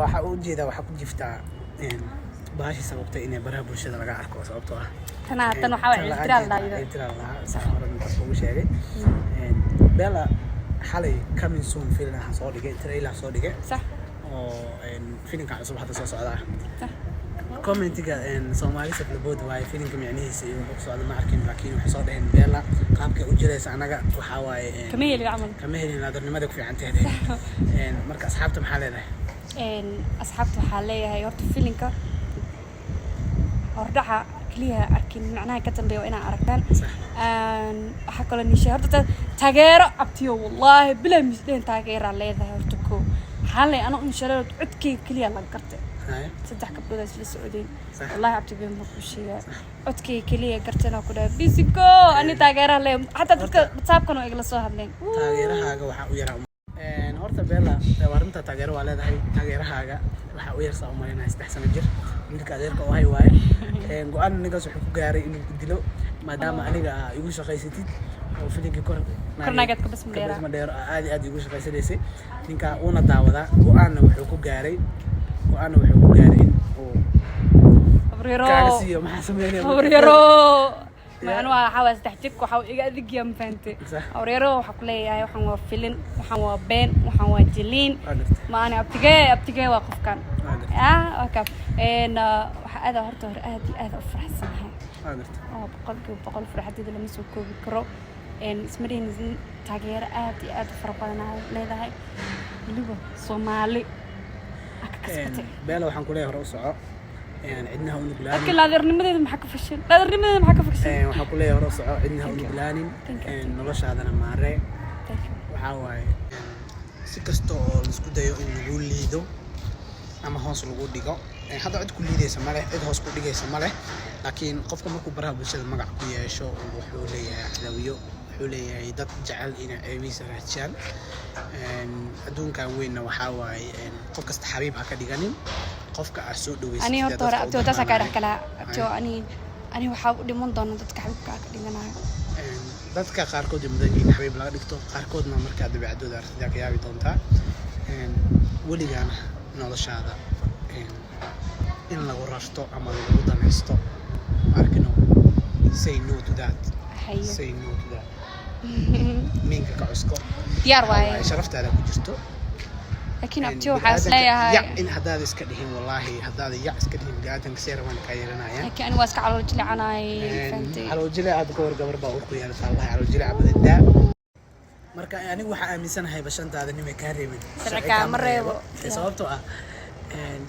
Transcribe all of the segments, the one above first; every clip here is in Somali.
waxa uu jeedaa waxa ku jiftaa baashi sababtay inay baraha bulshada laga arko sababtoo ah tan waxa way intiraal sax maran ugu sheegay Bella xalay coming soon film ah soo dhigay trailer soo dhigay sax oo filimka cusub hadda soo socda sax commentiga Soomaali sablabood waay filimka macnihiisa iyo wuxuu soo ma arkin laakiin waxa soo dhaheen Bella qaabka u jiraysa anaga waxa waaye kameel naadarnimada ku fiican tahay marka asxaabta maxaa leedahay asxaabta waxaa leeyahay horta filimka hordhaca kaliya arkin macnaha ka dambeeyo inaan aragtaan waxa kale nishay horta taageero abtiyo wallahi bila misdeen taageera leedahay horta ko xalay ana in sharaad codkay kaliya la gartay saddex gabdhood isla socdeen wallahi abti been ma ku sheegay codkay kaliya gartana ku dhahay bisiko ani taageera leh hatta dadka whatsapp-kan oo igala soo hadleen taageerahaaga waxa u yaraa horta Bella warinta taageero waa leedahay taageerahaaga waxa u yarsaa u mareynaa 3 sano jir wiilka adeerka oo hay waaye go'aan nigaas wuxuu ku gaaray inuu ku dilo maadaama aniga igu shaqaysatid oo filimkii kornaagad ka bas madheero aad igu shaqaysanaysa ninka uuna daawada go'aan wuxuu ku gaaray in uu kaasiyo maxaa sameeyay معنوها حواس تحتك وحاول يقعدك يوم فهمتي أوريرو وحقولي هاي وحنا فيلن وحنا بين وحنا جلين ما أنا أبتجي واقف كان وكف إن هذا هرتور هذا أفرح سنها بقول فرحتي إذا لم يسوق بكرو إن اسمرين تغيير آدي فرقنا لهذا هاي اللي هو صومالي بيلا وحنا كلها رؤساء يعني عندنا هون بلان لكن لا درنمدي ما حكى فشل لا درنمدي ما حكى فشل waxaa ku leeyahay roos عندنا هون بلان noloshaadana maarey waxa waay si kasto oo isku dayo in lagu liido ama hoos lagu dhigo hadda cid ku liidaysa ma leh cid hoos ku dhigaysa ma leh laakiin qofka markuu baraha bulshada magac ku yeesho wuxuu leeyahay cadawiyo wuxuu leeyahay dad jecel inay ceebiisa raajaan adduunkan weynna waxa waay qof kasta xabiib ha ka dhiganin qofka aad soo dhaweysay ani horta hore abtoo taas ka dhaxkala abtoo ani waxa u dhiman doona dadka xabiibka ka dhiganayo dadka qaarkood mudan xabiib laga dhigto qaarkoodna marka dabeecadooda aragtida ka yaabi doonta waligaana noloshaada in lagu rashto ama lagu danaysto arkino say no to that minka ka cusco diyaar waaye sharaftaada ku jirto لكن أبتيو حاسة يا إن هذا إسكدهم والله هذا يا إسكدهم قاعدين كسير وأنا كايرنا يا لكن أنا واسك على الجلة أنا فهمتي على الجلة عاد كور قبر باوكو يا رسول الله على الجلة عبد الداء مركا يعني وحى أمسنا هاي بس أنت هذا نمي كاري من سرقة مرة صوبته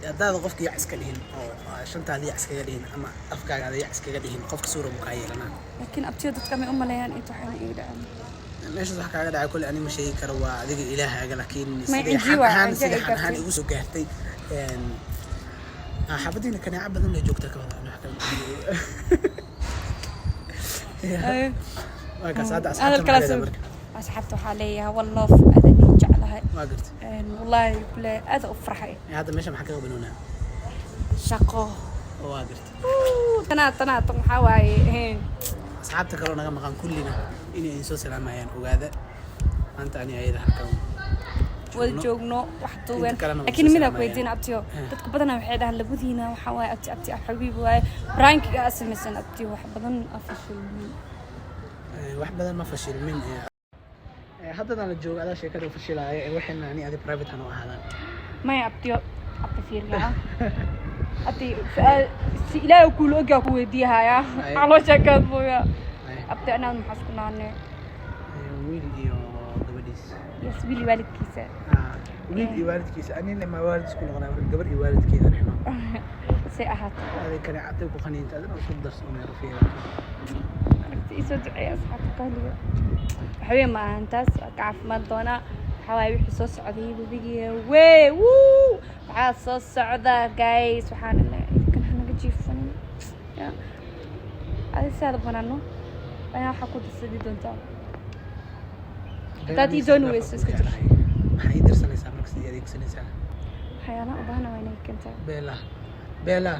هذا قفك يا إسكدهم أو عشان تهذي يا إسكدهم أما أفكار هذا يا إسكدهم قفك صورة مكايرنا لكن أبتيو تتكلم أم ليان إنتو حين إيدا meesha wax kaaga dhacay kulli ani ma sheegi karo waa adiga ilaahaga laakiin sidii xan igu soo gaartay xabadina kanaaca badan la joogta ka wada wax kale waa ka saada asxaabta waxa leeyahay wallah adani jeclahay waa gartay wallahi bla aad u farxay hadda meesha maxaa ka qabanona shaqo waa gartay tana waxa waaye asxaabta kale naga maqan kullina inay soo salaamayaan ogaada maanta ani ayada halkan wada joogno wax duwan laakiin mid aan weydiin abtiyo dadku badan waxay dhahaan labadiina waxa waaye abti xabiib waaye rankiga asmaysan abtiyo wax badan ma fashilmin hadda la joogo ada sheekada fashilaaya waxayna ani adi private aan u ahaadaan ma abtiyo abti fiirna abti si ilaahay ku looga ku weydiiyaya alo sheekad booya abti ana maxaskunaane wiil iyo gabadhiis yes wiil waalidkiisa wiil iyo waalidkiisa anina ma waalidkiisa ku noqonaa gabar iyo waalidkeeda rixno say ahaat hada kale cabtay ku qaniinta adana isku darsanay rafiiqa isoo ducay asxaabta qaaliga waxay ma antaas ka caafimaad doona waxaa wixii soo socday webiga way waxaa soo socda guys waxaan kan hanaga jiifsan ya ay saad banano أنا حكون تسدي دونتا. تاتي دون ويس إسكتر. هاي درسنا سامرك سيدي هذيك سنة. حيانا أبانا وينك أنت. بيلا.